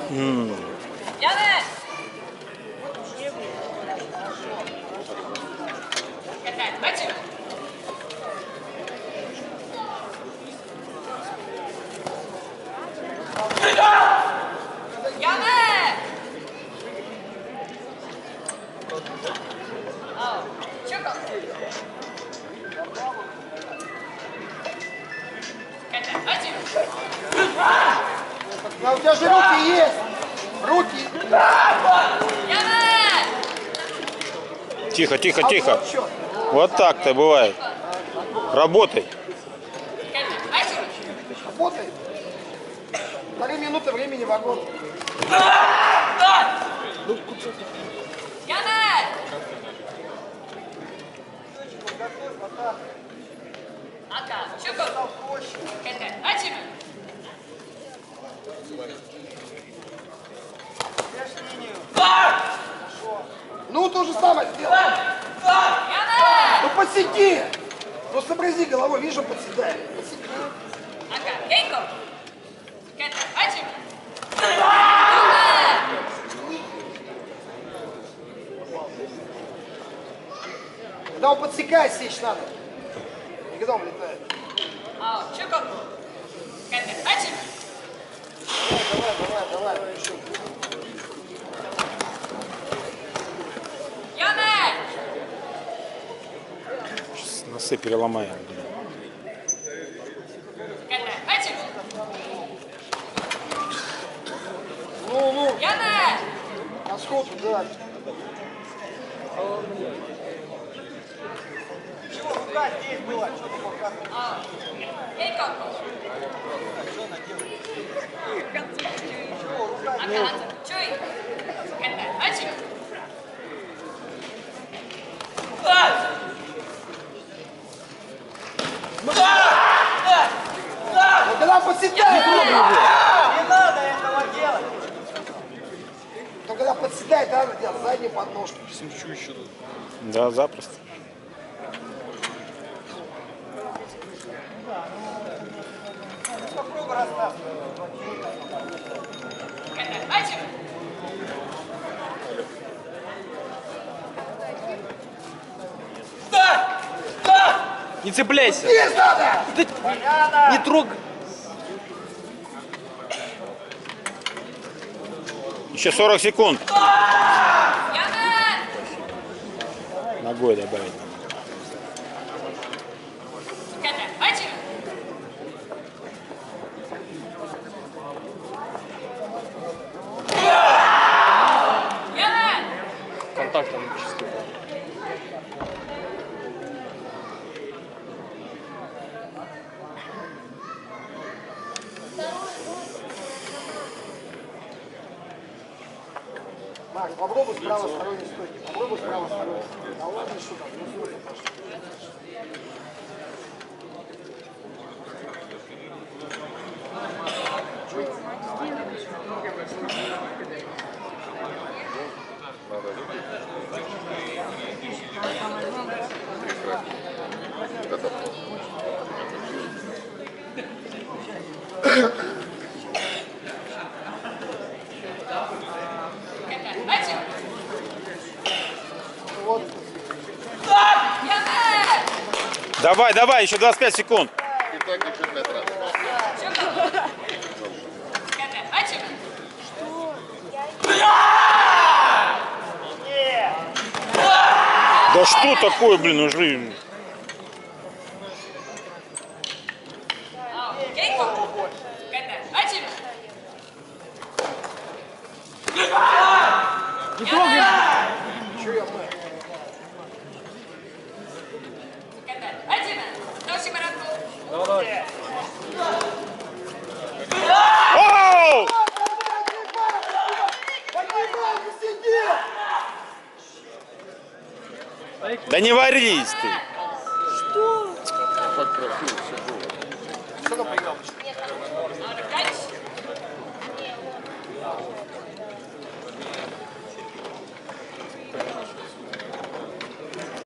Яны! Катай, бачу! Яны! Чука! Катай, бачу! Да у тебя же руки есть! Руки! Тихо, тихо, тихо. Вот так-то бывает. Работай. Работай. 3 минуты времени вагон. Ну, то же самое сделай. Ну, посиди. Ну, сообрази головой, вижу, подседай. Посиди. Когда он подсекает, сечь надо. И когда он летает. Давай. Сейчас носы переломаем. Ну. На сходу, да. Чего рука здесь была? Что ты показываешь? Когда подседает, не надо этого делать. Но когда подседает, надо делать заднюю подножку. Смещу еще тут. Да, запросто. Попробуй расстаться. Не цепляйся! Здесь надо! Не трогай! Еще 40 секунд. Ногой добавить. Контакт там чисто. Макс, попробуй с правосторонней стойки. Попробуй с правосторонней. Да ладно, что там, ну сюда пошли. Вот. Давай, еще 25 секунд. Да что такое, блин, уже... Не трогай! Чё я маю? Давай. Оу! Да не варись ты. Что там поиграл?